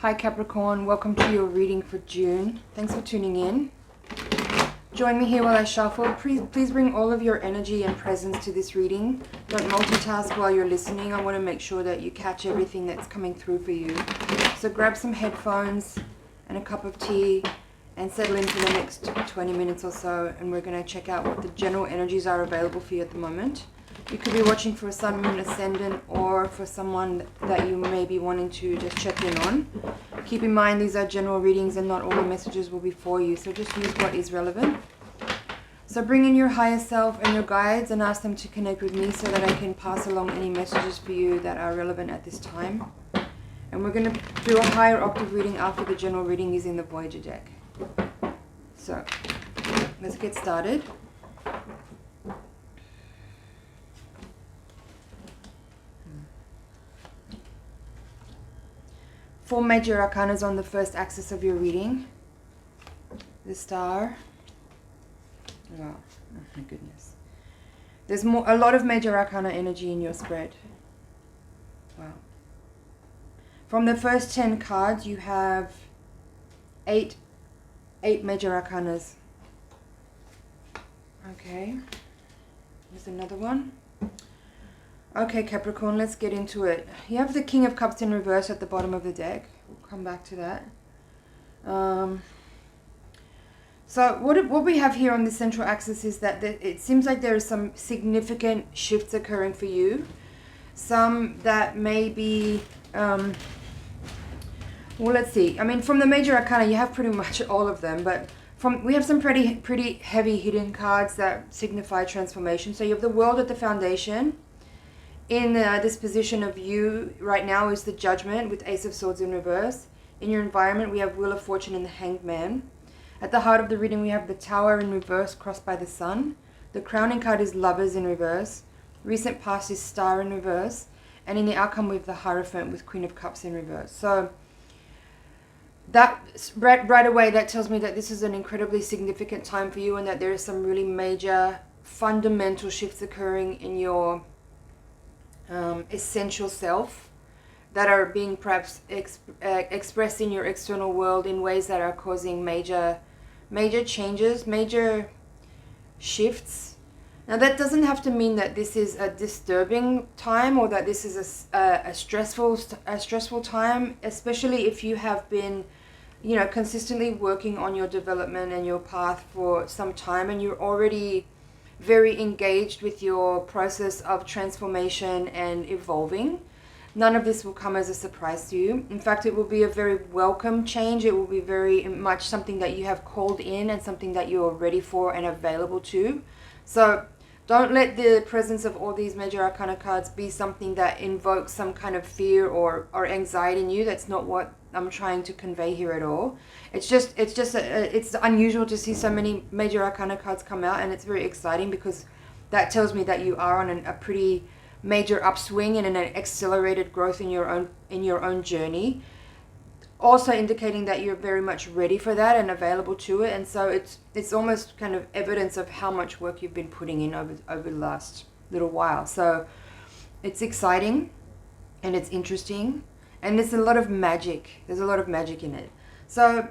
Hi Capricorn, welcome to your reading for June. Thanks for tuning in. Join me here while I shuffle. Please bring all of your energy and presence to this reading. Don't multitask while you're listening. I want to make sure that you catch everything that's coming through for you. So grab some headphones and a cup of tea and settle in for the next 20 minutes or so, and we're going to check out what the general energies are available for you at the moment. You could be watching for a sun, moon, ascendant, or for someone that you may be wanting to just check in on. Keep in mind these are general readings and not all the messages will be for you, so just use what is relevant. So bring in your higher self and your guides and ask them to connect with me so that I can pass along any messages for you that are relevant at this time. And we're going to do a higher octave reading after the general reading is in the Voyager deck. So let's get started. Four major arcanas on the first axis of your reading. The Star. Wow, oh my goodness. There's a lot of major arcana energy in your spread. Wow. From the first 10 cards, you have eight major arcanas. Okay. Here's another one. Okay, Capricorn, let's get into it. You have the King of Cups in reverse at the bottom of the deck. We'll come back to that. So what we have here on the central axis is that it seems like there is some significant shifts occurring for you. Some that may be, well, let's see. I mean, from the major arcana, you have pretty much all of them, but we have some pretty heavy hidden cards that signify transformation. So you have the World at the foundation. In this position of you right now is the Judgment with Ace of Swords in reverse. In your environment, we have Wheel of Fortune and the Hanged Man. At the heart of the reading, we have the Tower in reverse crossed by the Sun. The crowning card is Lovers in reverse. Recent past is Star in reverse. And in the outcome, we have the Hierophant with Queen of Cups in reverse. So that right away, that tells me that this is an incredibly significant time for you and that there are some really major fundamental shifts occurring in your essential self that are being perhaps expressed in your external world in ways that are causing major changes, major shifts. Now that doesn't have to mean that this is a disturbing time or that this is a stressful time, especially if you have been, you know, consistently working on your development and your path for some time and you're already very engaged with your process of transformation and evolving. None of this will come as a surprise to you. In fact, it will be a very welcome change. It will be very much something that you have called in and something that you are ready for and available to. So don't let the presence of all these major arcana cards be something that invokes some kind of fear or anxiety in you. That's not what I'm trying to convey here at all. It's unusual to see so many major arcana cards come out, and it's very exciting because that tells me that you are on a pretty major upswing and an accelerated growth in your own journey. Also indicating that you're very much ready for that and available to it, and so it's almost kind of evidence of how much work you've been putting in over the last little while. So it's exciting and it's interesting. And there's a lot of magic. There's a lot of magic in it. So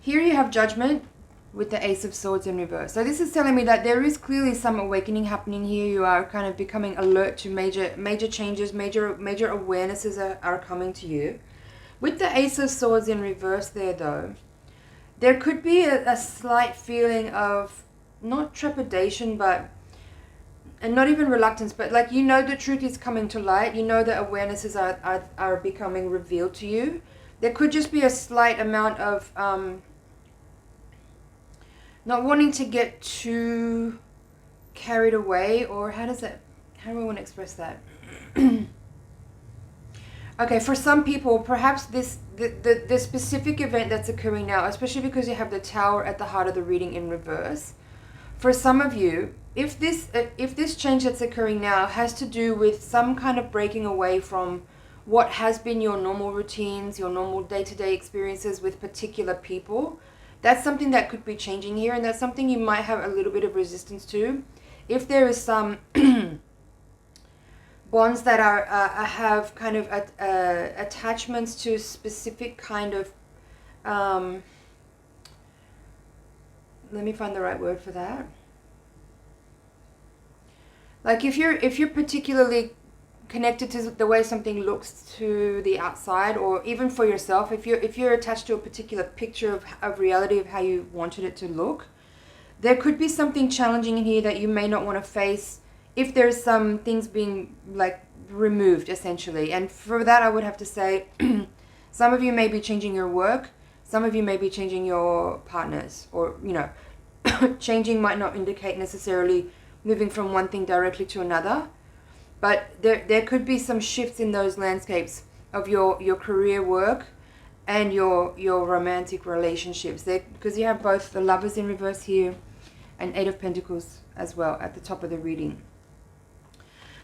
here you have Judgment with the Ace of Swords in reverse. So this is telling me that there is clearly some awakening happening here. You are kind of becoming alert to major changes, major awarenesses are coming to you. With the Ace of Swords in reverse there though, there could be a slight feeling of not trepidation, and not even reluctance, but like, you know, the truth is coming to light. You know that awarenesses are becoming revealed to you. There could just be a slight amount of not wanting to get too carried away, or how do I want to express that? Okay, for some people, perhaps the specific event that's occurring now, especially because you have the Tower at the heart of the reading in reverse, for some of you, if this change that's occurring now has to do with some kind of breaking away from what has been your normal routines, your normal day-to-day experiences with particular people, that's something that could be changing here, and that's something you might have a little bit of resistance to. If there is some bonds that are have kind of attachments to specific kind of let me find the right word for that. Like if you're particularly connected to the way something looks to the outside, or even for yourself, if you're attached to a particular picture of reality of how you wanted it to look, there could be something challenging in here that you may not want to face if there's some things being like removed essentially. And for that I would have to say some of you may be changing your work, some of you may be changing your partners, or you know, changing might not indicate necessarily moving from one thing directly to another, but there could be some shifts in those landscapes of your career work and your romantic relationships there, because you have both the Lovers in reverse here and Eight of Pentacles as well at the top of the reading.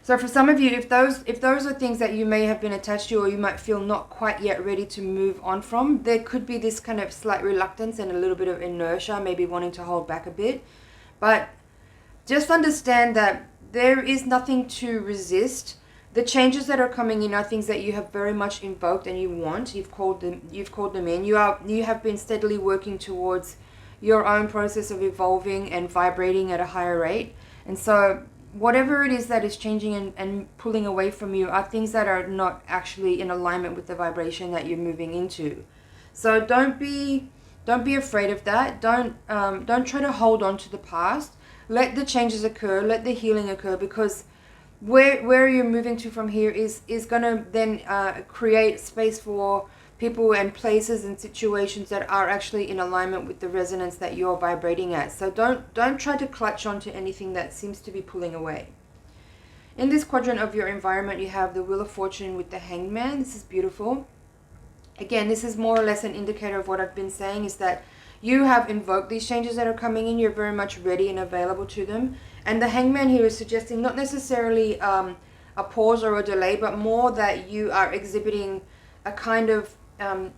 So for some of you, if those are things that you may have been attached to, or you might feel not quite yet ready to move on from, there could be this kind of slight reluctance and a little bit of inertia, maybe wanting to hold back a bit. But just understand that there is nothing to resist. The changes that are coming in are things that you have very much invoked and you want. You've called them in. You have been steadily working towards your own process of evolving and vibrating at a higher rate. And so whatever it is that is changing and pulling away from you are things that are not actually in alignment with the vibration that you're moving into. So don't be afraid of that. Don't try to hold on to the past. Let the changes occur, let the healing occur, because where you're moving to from here is going to then create space for people and places and situations that are actually in alignment with the resonance that you're vibrating at. So don't try to clutch onto anything that seems to be pulling away. In this quadrant of your environment, you have the Wheel of Fortune with the Hanged Man. This is beautiful. Again, this is more or less an indicator of what I've been saying, is that you have invoked these changes that are coming in. You're very much ready and available to them. And the Hanged Man here is suggesting not necessarily a pause or a delay, but more that you are exhibiting a kind of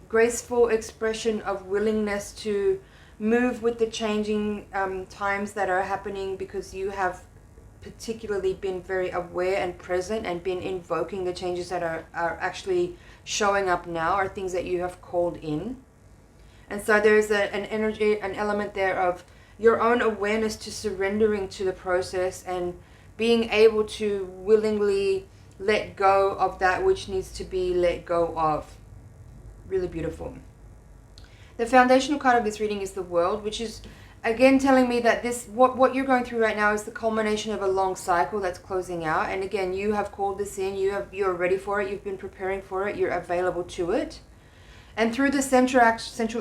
graceful expression of willingness to move with the changing times that are happening, because you have particularly been very aware and present and been invoking the changes that are actually showing up now, are things that you have called in. And so there's an energy, an element there of your own awareness to surrendering to the process and being able to willingly let go of that which needs to be let go of. Really beautiful. The foundational card of this reading is the World, which is again telling me that this what you're going through right now is the culmination of a long cycle that's closing out. And again, you have called this in, you're ready for it, you've been preparing for it, you're available to it. And through the central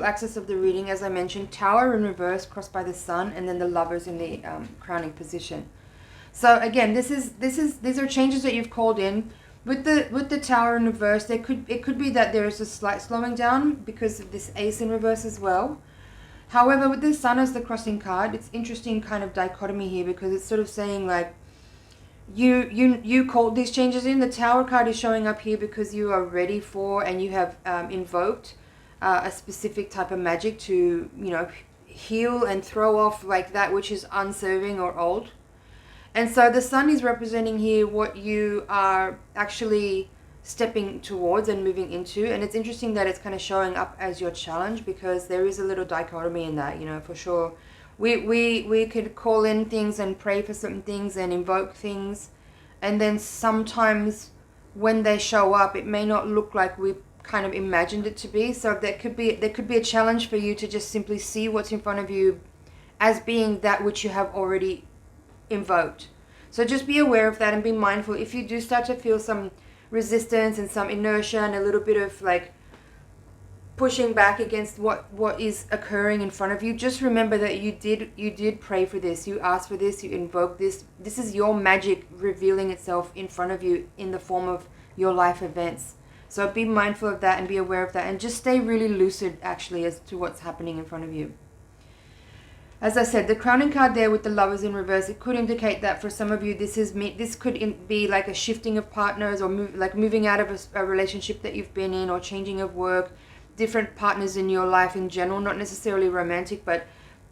axis of the reading, as I mentioned, Tower in reverse crossed by the Sun, and then the Lovers in the crowning position. So again, these are changes that you've called in. With the Tower in reverse, it could be that there is a slight slowing down because of this Ace in reverse as well. However, with the Sun as the crossing card, it's interesting kind of dichotomy here, because it's sort of saying like you called these changes in. The Tower card is showing up here because you are ready for, and you have invoked a specific type of magic to, you know, heal and throw off like that which is unserving or old. And so the Sun is representing here what you are actually stepping towards and moving into. And it's interesting that it's kind of showing up as your challenge, because there is a little dichotomy in that, you know, for sure. We could call in things and pray for certain things and invoke things, and then sometimes when they show up, it may not look like we kind of imagined it to be. So there could be a challenge for you to just simply see what's in front of you as being that which you have already invoked. So just be aware of that and be mindful. If you do start to feel some resistance and some inertia and a little bit of like pushing back against what is occurring in front of you, just remember that you did pray for this, you asked for this, you invoked this. This is your magic revealing itself in front of you in the form of your life events. So be mindful of that and be aware of that, and just stay really lucid actually as to what's happening in front of you. As I said, the crowning card there with the Lovers in reverse, it could indicate that for some of you this could be like a shifting of partners, or moving out of a relationship that you've been in, or changing of work, different partners in your life in general, not necessarily romantic, but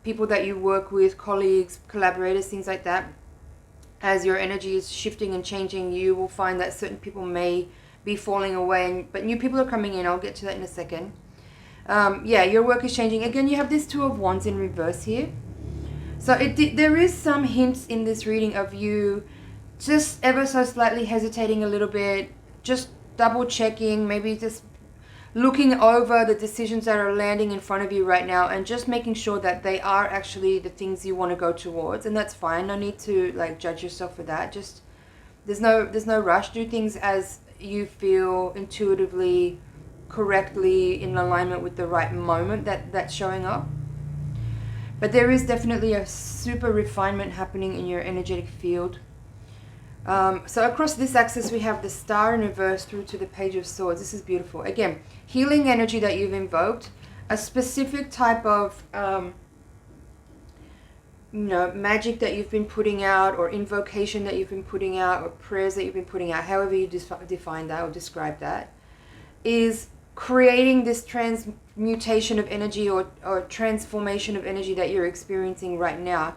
people that you work with, colleagues, collaborators, things like that. as your energy is shifting and changing, you will find that certain people may be falling away, but new people are coming in. I'll get to that in a second. Yeah, your work is changing. Again, you have this Two of Wands in reverse here. So there is some hints in this reading of you just ever so slightly hesitating a little bit, just double checking, maybe just looking over the decisions that are landing in front of you right now and just making sure that they are actually the things you want to go towards. And that's fine. No need to like judge yourself for that. Just there's no rush. Do things as you feel intuitively, correctly, in alignment with the right moment that's showing up. But there is definitely a super refinement happening in your energetic field. So across this axis, we have the Star in reverse through to the Page of Swords. This is beautiful. Again, healing energy that you've invoked, a specific type of magic that you've been putting out, or invocation that you've been putting out, or prayers that you've been putting out, however you define that or describe that, is creating this transmutation of energy or transformation of energy that you're experiencing right now.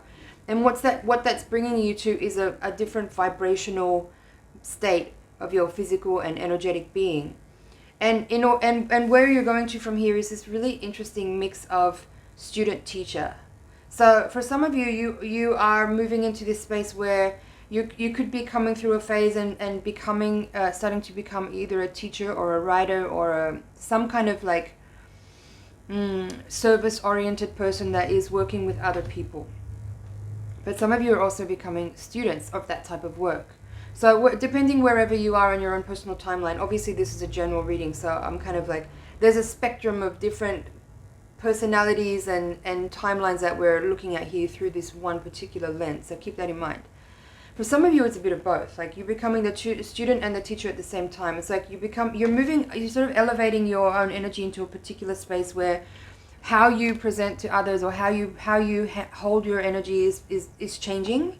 And what that's bringing you to is a different vibrational state of your physical and energetic being. And and where you're going to from here is this really interesting mix of student-teacher. So for some of you are moving into this space where you could be coming through a phase and becoming starting to become either a teacher or a writer or some kind of like service-oriented person that is working with other people. But some of you are also becoming students of that type of work. So depending wherever you are in your own personal timeline, obviously this is a general reading, so I'm kind of like, there's a spectrum of different personalities and timelines that we're looking at here through this one particular lens, so keep that in mind. For some of you, it's a bit of both. Like you're becoming the student and the teacher at the same time. It's like you're sort of elevating your own energy into a particular space where how you present to others or how you hold your energy is changing,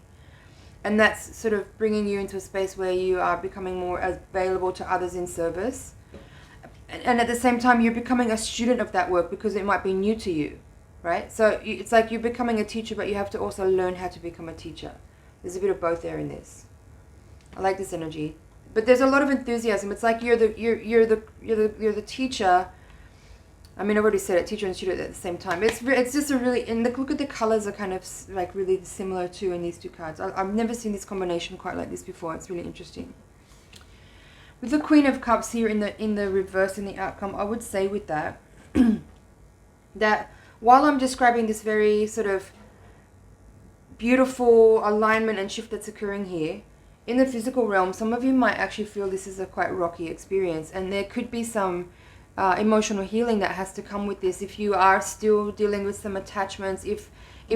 and that's sort of bringing you into a space where you are becoming more available to others in service, and at the same time you're becoming a student of that work because it might be new to you, right? So it's like you're becoming a teacher, but you have to also learn how to become a teacher. There's a bit of both there in this. I like this energy, but there's a lot of enthusiasm. It's like you're the teacher. I mean, I've already said it, teacher and student at the same time. It's just a really, and look at the colors are kind of like really similar too in these two cards. I've never seen this combination quite like this before. It's really interesting. With the Queen of Cups here in the reverse in the outcome, I would say with that, that while I'm describing this very sort of beautiful alignment and shift that's occurring here, in the physical realm, some of you might actually feel this is a quite rocky experience, and there could be some emotional healing that has to come with this. If you are still dealing with some attachments, if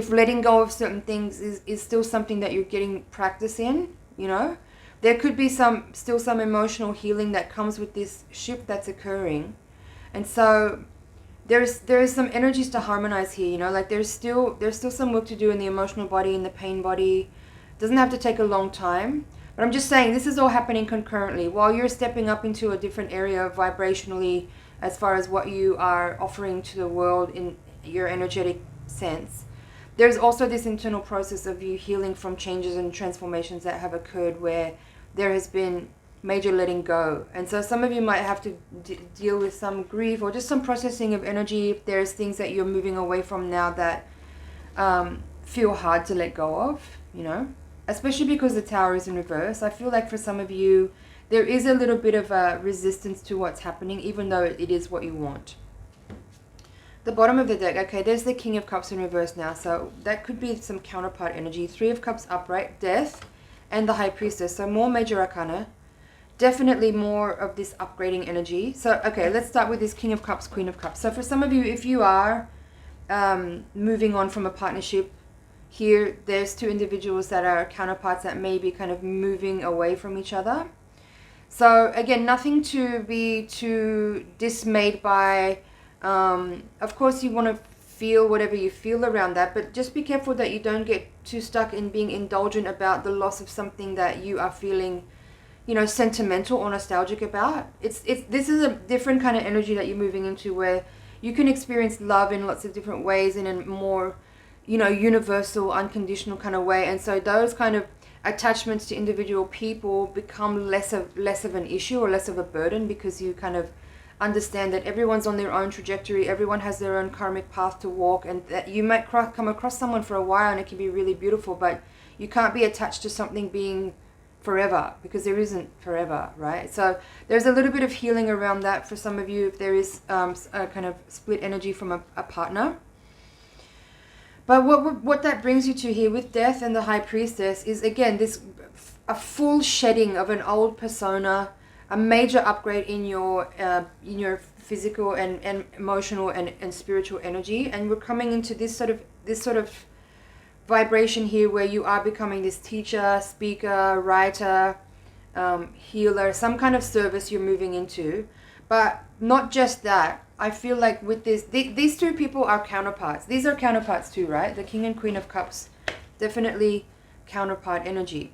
letting go of certain things is still something that you're getting practice in, there could be still some emotional healing that comes with this shift that's occurring. And so there is some energies to harmonize here, like there's still some work to do in the emotional body, in the pain body. It doesn't have to take a long time, but I'm just saying this is all happening concurrently while you're stepping up into a different area vibrationally as far as what you are offering to the world in your energetic sense. There's also this internal process of you healing from changes and transformations that have occurred where there has been major letting go. And so some of you might have to deal with some grief or just some processing of energy if there's things that you're moving away from now that feel hard to let go of, especially because the Tower is in reverse. I feel like for some of you, there is a little bit of a resistance to what's happening, even though it is what you want. The bottom of the deck, okay, there's the King of Cups in reverse now, so that could be some counterpart energy. Three of Cups upright, Death, and the High Priestess, so more major arcana. Definitely more of this upgrading energy. So, okay, let's start with this King of Cups, Queen of Cups. So for some of you, if you are moving on from a partnership, here, there's two individuals that are counterparts that may be kind of moving away from each other. So again, nothing to be too dismayed by. Of course, you want to feel whatever you feel around that, but just be careful that you don't get too stuck in being indulgent about the loss of something that you are feeling, sentimental or nostalgic about. This is a different kind of energy that you're moving into where you can experience love in lots of different ways in a more, universal, unconditional kind of way. And so those kind of attachments to individual people become less of an issue or less of a burden, because you kind of understand that everyone's on their own trajectory, everyone has their own karmic path to walk, and that you might come across someone for a while and it can be really beautiful, but you can't be attached to something being forever, because there isn't forever, right? So there's a little bit of healing around that for some of you if there is a kind of split energy from a partner. But what that brings you to here with Death and the High Priestess is, again, a full shedding of an old persona, a major upgrade in your physical and emotional and spiritual energy, and we're coming into this sort of vibration here where you are becoming this teacher, speaker, writer, healer, some kind of service you're moving into. But not just that. I feel like with this, these two people are counterparts. These are counterparts too, right? The King and Queen of Cups, definitely counterpart energy.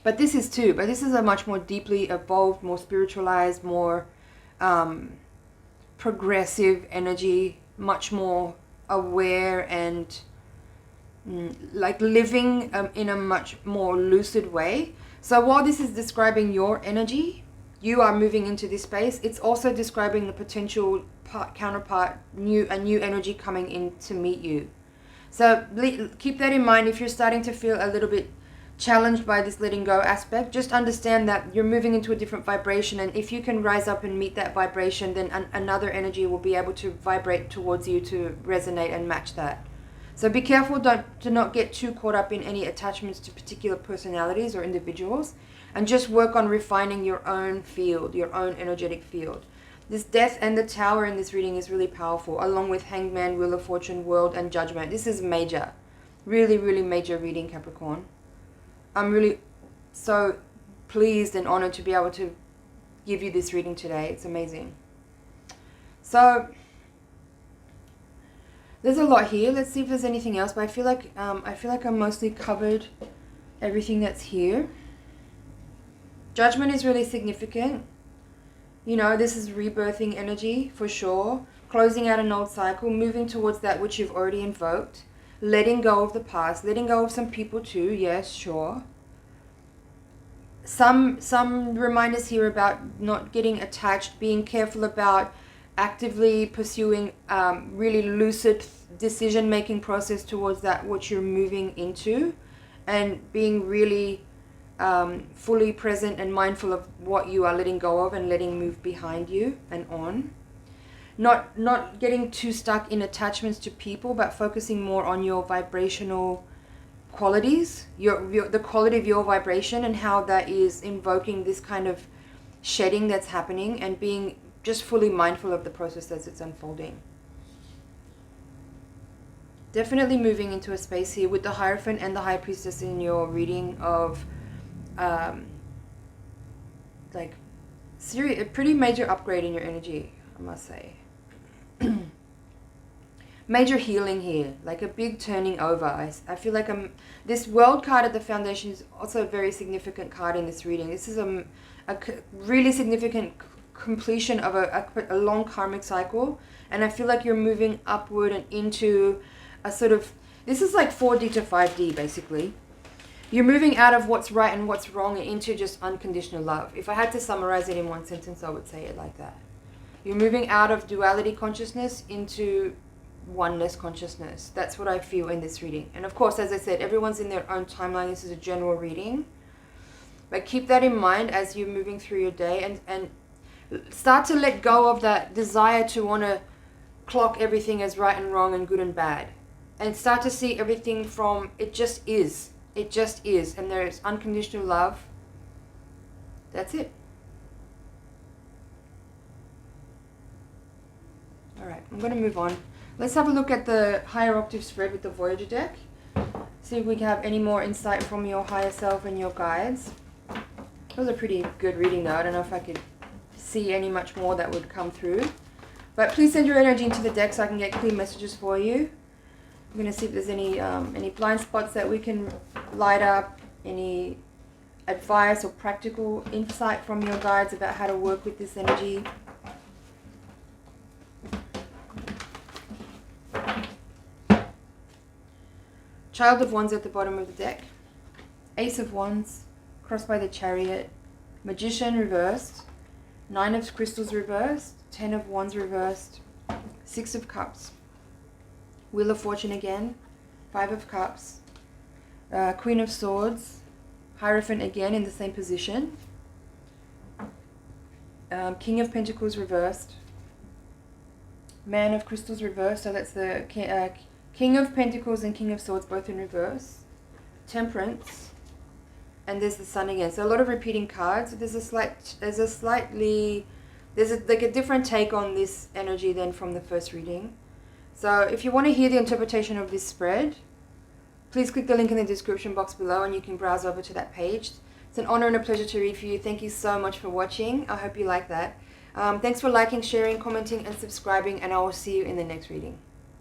But this is too. But this is a much more deeply evolved, more spiritualized, more progressive energy, much more aware and like living in a much more lucid way. So while this is describing your energy, you are moving into this space, it's also describing the potential counterpart, a new energy coming in to meet you. So keep that in mind. If you're starting to feel a little bit challenged by this letting go aspect, just understand that you're moving into a different vibration, and if you can rise up and meet that vibration, then another energy will be able to vibrate towards you to resonate and match that. So be careful to not get too caught up in any attachments to particular personalities or individuals, and just work on refining your own field, your own energetic field. This Death and the Tower in this reading is really powerful, along with Hangman, Wheel of Fortune, World, and Judgment. This is major. Really, really major reading, Capricorn. I'm really so pleased and honored to be able to give you this reading today. It's amazing. So there's a lot here. Let's see if there's anything else, but I feel like I'm mostly covered everything that's here. Judgment is really significant. You know, this is rebirthing energy for sure. Closing out an old cycle, moving towards that which you've already invoked. Letting go of the past, letting go of some people too, yes, sure. Some reminders here about not getting attached, being careful about actively pursuing really lucid decision-making process towards that which you're moving into, and being really fully present and mindful of what you are letting go of and letting move behind you and on. Not getting too stuck in attachments to people, but focusing more on your vibrational qualities, the quality of your vibration, and how that is invoking this kind of shedding that's happening, and being just fully mindful of the process as it's unfolding. Definitely moving into a space here with the Hierophant and the High Priestess in your reading of like a pretty major upgrade in your energy, I must say. Major healing here, like a big turning over. I feel like this World card at the foundation is also a very significant card in this reading. This is a really significant completion of a long karmic cycle, and I feel like you're moving upward and into a sort of, this is like 4D to 5D basically. You're moving out of what's right and what's wrong and into just unconditional love. If I had to summarize it in one sentence, I would say it like that. You're moving out of duality consciousness into oneness consciousness. That's what I feel in this reading. And of course, as I said, everyone's in their own timeline. This is a general reading. But keep that in mind as you're moving through your day, and start to let go of that desire to want to clock everything as right and wrong and good and bad. And start to see everything from, it just is. It just is. And there is unconditional love. That's it. Alright, I'm going to move on. Let's have a look at the higher octave spread with the Voyager deck. See if we can have any more insight from your higher self and your guides. It was a pretty good reading though. I don't know if I could see any much more that would come through. But please send your energy into the deck so I can get clear messages for you. I'm going to see if there's any blind spots that we can light up, any advice or practical insight from your guides about how to work with this energy. Child of Wands at the bottom of the deck. Ace of Wands, crossed by the Chariot, Magician reversed, Nine of Crystals reversed, Ten of Wands reversed, Six of Cups, Wheel of Fortune again, Five of Cups, Queen of Swords, Hierophant again in the same position, King of Pentacles reversed, Man of Crystals reversed, so that's the King of Pentacles and King of Swords both in reverse, Temperance, and there's the Sun again. So a lot of repeating cards. There's like a different take on this energy than from the first reading. So if you want to hear the interpretation of this spread, please click the link in the description box below and you can browse over to that page. It's an honor and a pleasure to read for you. Thank you so much for watching. I hope you like that. Thanks for liking, sharing, commenting, and subscribing, and I will see you in the next reading.